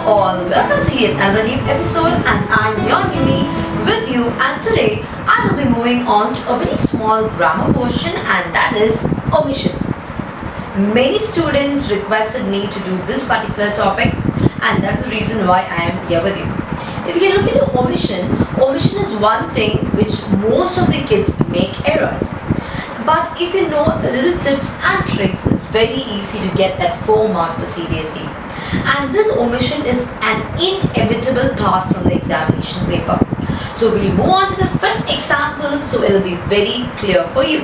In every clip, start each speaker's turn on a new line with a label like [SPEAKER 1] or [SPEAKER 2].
[SPEAKER 1] all, welcome to yet another new episode, and I'm your Mimi with you, and today I will be moving on to a very small grammar portion, and that is omission. Many students requested me to do this particular topic, and that's the reason why I am here with you. If you can look into omission is one thing which most of the kids make errors. But if you know little tips and tricks, it's very easy to get that 4 marks for Cbse. And this omission is an inevitable part from the examination paper. So we'll move on to the first example, so it'll be very clear for you.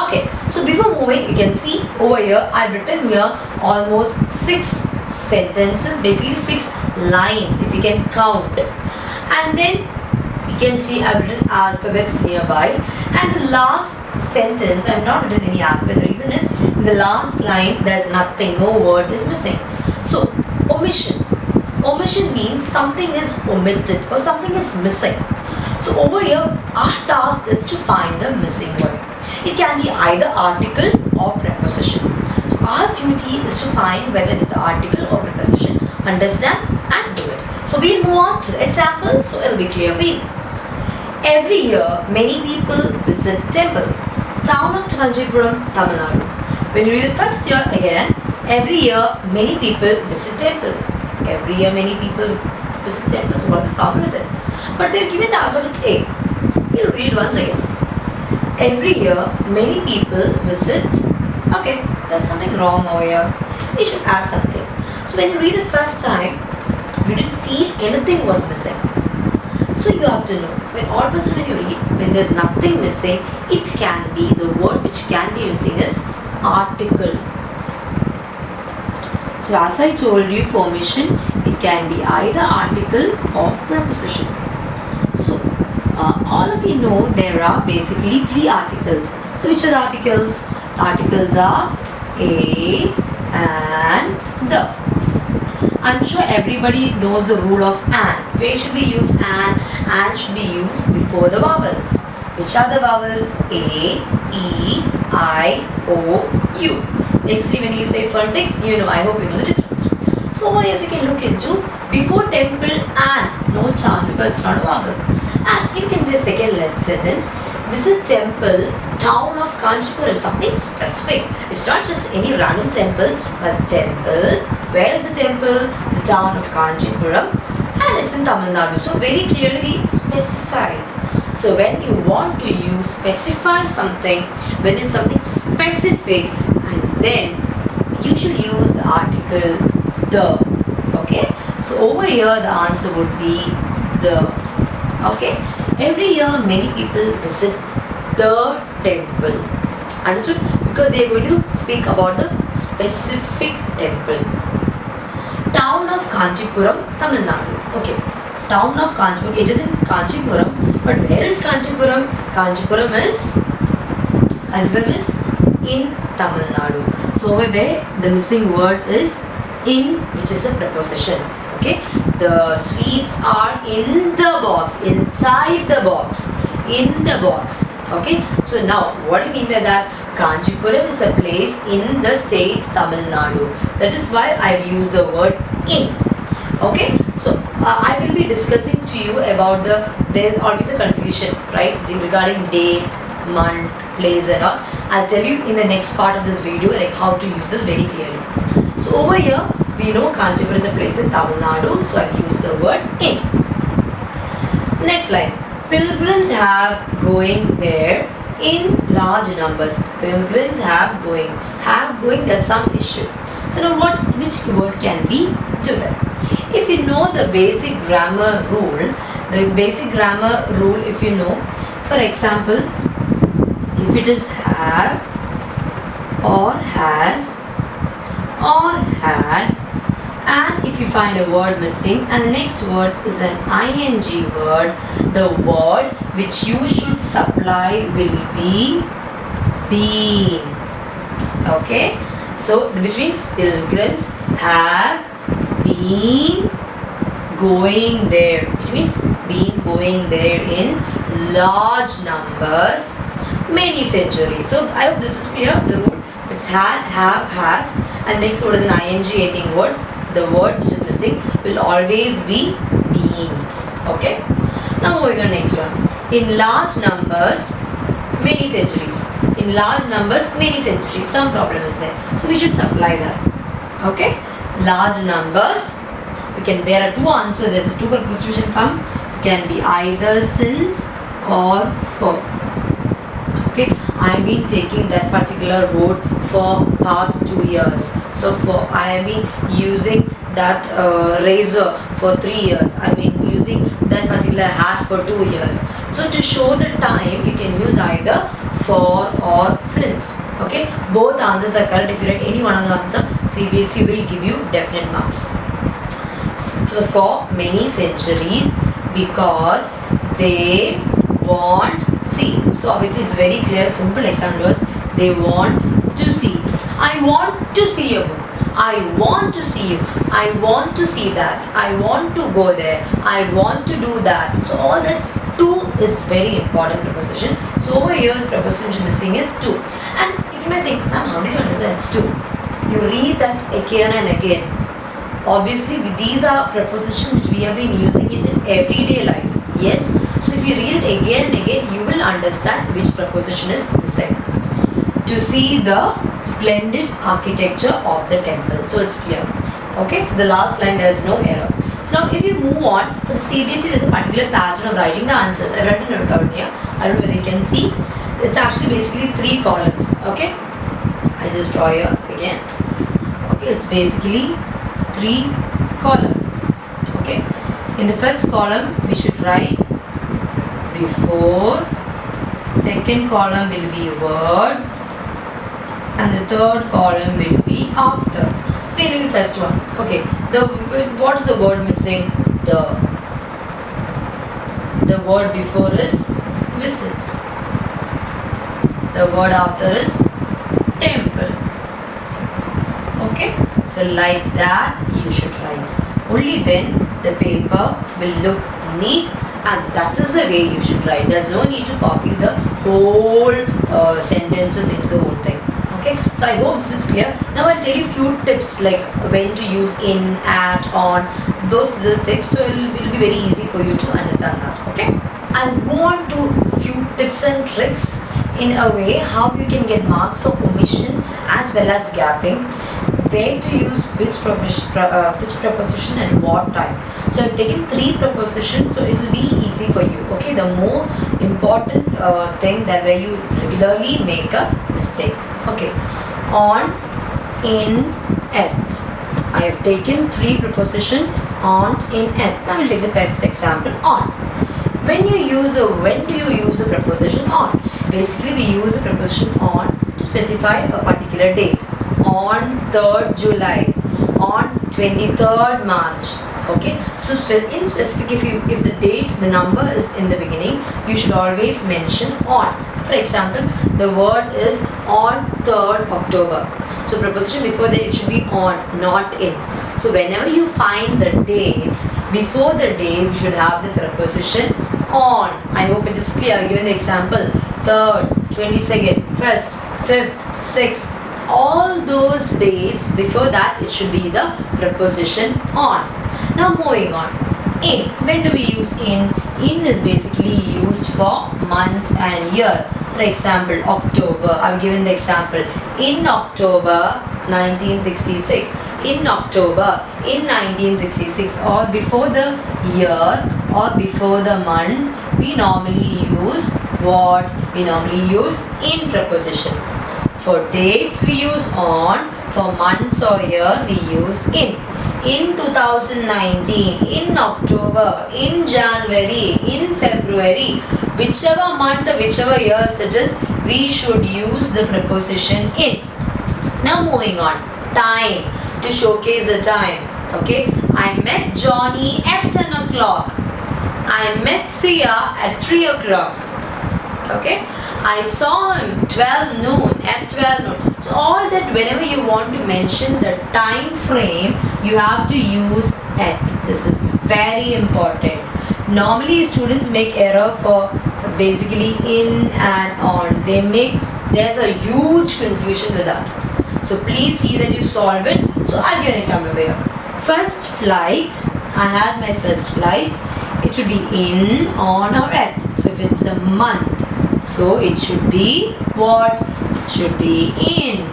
[SPEAKER 1] Okay, so before moving, you can see over here, I've written here almost 6 sentences, basically 6 lines if you can count. And then you can see I've written alphabets nearby, and the last sentence I've not written any alphabet. The reason is in the last line there's nothing, no word is missing. So omission means something is omitted or something is missing. So over here our task is to find the missing word. It can be either article or preposition. So our duty is to find whether it is article or preposition, understand and do it. So we'll move on to the example, so it'll be clear for you. Every year, many people visit temple. Town of Kanchipuram, Tamil Nadu. When you read the first year again, every year many people visit temple. Every year many people visit temple. What's the problem with it? But they've given the alphabet A. We'll read once again. Every year many people visit. Okay, there's something wrong over here. We should add something. So when you read the first time, you didn't feel anything was missing. So you have to know, when all of a sudden when you read, when there's nothing missing, it can be, the word which can be missing is article. So as I told you, for omission, it can be either article or preposition. So all of you know there are basically 3 articles. So which are the articles? The articles are a and the. I'm sure everybody knows the rule of and. Where should we use and? And should be used before the vowels. Which are the vowels? A, E, I, O, U. Basically when you say phonetics, you know, I hope you know the difference. So over here if you can look into before temple and, no chance because it's not a vowel. And if you can do the second sentence, visit temple, town of Kanchipuram, something specific. It's not just any random temple, but temple. Where is the temple? The town of Kanchipuram, and it's in Tamil Nadu. So very clearly specified. So when you want to use specify something, when it's something specific, and then you should use the article the. Okay. So over here the answer would be the. Okay. Every year many people visit the temple. Understood? Because they are going to speak about the specific temple. Town of Kanchipuram, Tamil Nadu. Okay. Town of Kanchipuram. It is in Kanchipuram. But where is Kanchipuram? Kanchipuram is in Tamil Nadu. So over there the missing word is in, which is a preposition. Okay. The sweets are in the box, inside the box, in the box. Okay. So now, what do you mean by that? Kanchipuram is a place in the state Tamil Nadu. That is why I've used the word in. Okay. So I will be discussing to you about there's always a confusion, right? Regarding date, month, place and all. I'll tell you in the next part of this video like how to use this very clearly. So over here, we know Kanchipuram is a place in Tamil Nadu, so I've used the word in. Next line. Pilgrims have going there in large numbers. Pilgrims have going. Have going, there's some issue. So now which word can we do that? If you know the basic grammar rule, if you know, for example, if it is have or has or had, and if you find a word missing and the next word is an ing word, the word which you should supply will be been. Okay, so which means pilgrims have been going there, which means been going there in large numbers, many centuries. So I hope this is clear. The rule, if it's had, have, has, and next word is an ing ending word, the word which is missing will always be been. Okay. Now moving on next one. In large numbers, many centuries. In large numbers, many centuries. Some problem is there. So we should supply that. Okay. Large numbers. There are two answers. There's a two preposition come. It can be either since or for. Okay. I have been taking that particular road for past 2 years. So I have been using that razor for 3 years. I have been using that particular hat for 2 years. So to show the time, you can use either for or since. Okay. Both answers are correct. If you write any one of the answer, Cbse will give you definite marks. So for many centuries, because they want see. So obviously it's very clear, simple example was they want to see. I want to see your book. I want to see you. I want to see that. I want to go there. I want to do that. So all that to is very important preposition. So over here the preposition missing is to. And if you may think, ma'am, how do you understand it's to? You read that again and again. Obviously these are prepositions which we have been using it in everyday life. Yes. So if you read it again and again, you will understand which preposition is missing. To see the splendid architecture of the temple. So it's clear. Okay. So the last line there is no error. So now if you move on, for the Cbse there is a particular pattern of writing the answers. I've written it down here. I don't know whether you can see. It's actually basically 3 columns. Okay. I'll just draw here again. Okay. It's basically 3 columns. Okay. In the first column, we should write before, second column will be word, and the third column will be after. So we are doing the first one. Okay. What is the word missing? The word before is visit. The word after is temple. Okay. So like that you should write. Only then the paper will look neat, and that is the way you should write. There's no need to copy the whole sentences into the whole thing. Okay. So I hope this is clear. Now I'll tell you few tips like when to use in, at, on, those little things. So it will be very easy for you to understand that. Okay. I'll move on to few tips and tricks in a way how you can get marks for omission as well as gapping. Where to use which preposition at what time. So I've taken 3 prepositions, so it will be easy for you. Okay, the more important thing that where you regularly make a mistake. Okay, on, in, at. I have taken 3 preposition on, in, at. Now we'll take the first example, on. When do you use the preposition on? Basically we use the preposition on to specify a particular date. On 3rd July, on 23rd March. Okay, so in specific, if the date, the number is in the beginning, you should always mention on. For example, the word is on 3rd October. So preposition before that it should be on, not in. So whenever you find the dates, before the days you should have the preposition on. I hope it is clear. I've given the example 3rd, 22nd, 1st, 5th, 6th. All those dates before that it should be the preposition on. Now moving on. In. When do we use in? In is basically used for months and year. For example, October. I've given the example. In October 1966. In October in 1966, or before the year or before the month, we normally use what? We normally use in preposition. For dates we use on, for months or year we use in. In 2019, in October, in January, in February, whichever month or whichever year it is, we should use the preposition in. Now moving on, time, to showcase the time. Okay, I met Johnny at 10 o'clock. I met Sia at 3 o'clock. Okay, I saw him 12 noon, at 12 noon. So all that, whenever you want to mention the time frame, you have to use at. This is very important. Normally students make error for basically in and on. There's a huge confusion with that. So please see that you solve it. So I'll give an example over here. First flight, I had my first flight. It should be in, on or at. So if it's a month, so it should be what? It should be in.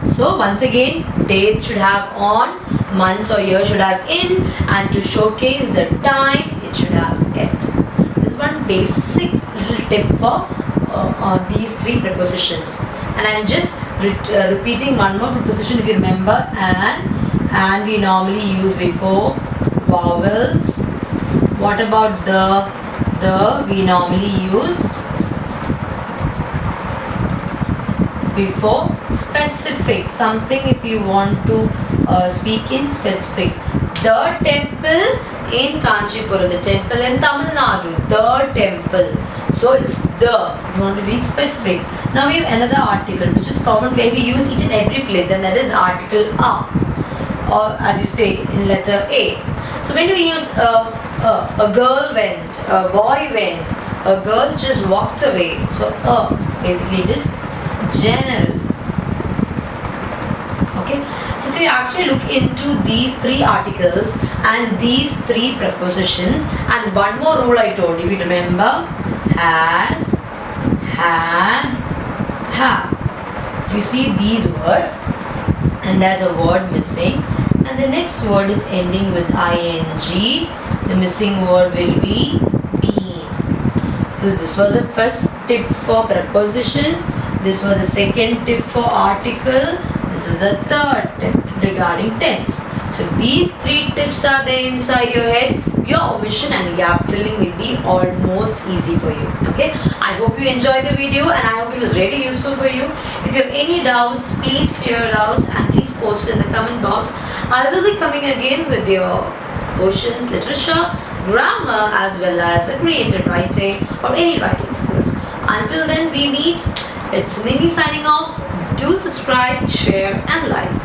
[SPEAKER 1] So once again, dates should have on, months or years should have in, and to showcase the time, it should have at. This is one basic little tip for these three prepositions. And I'm just repeating one more preposition if you remember, and we normally use before vowels. What about the we normally use before specific, something if you want to speak in specific. The temple in Kanchipuram, the temple in Tamil Nadu, the temple. So it's the, if you want to be specific. Now we have another article which is common where we use each and every place, and that is article a, or as you say in letter A. So when do we use a girl went, a boy went, a girl just walked away. So basically it is general. Okay, so if you actually look into these three articles and these three prepositions, and one more rule I told you, if you remember, has, had, have. If you see these words and there's a word missing and the next word is ending with ing, the missing word will be been. So this was the first tip for preposition. This was the second tip for article. This is the third tip regarding tense. So if these three tips are there inside your head, your omission and gap filling will be almost easy for you. Okay, I hope you enjoyed the video and I hope it was really useful for you. If you have any doubts, please clear your doubts and please post in the comment box. I will be coming again with your portions, literature, grammar, as well as the creative writing or any writing skills. Until then we meet. It's Nimi signing off. Do subscribe, share and like.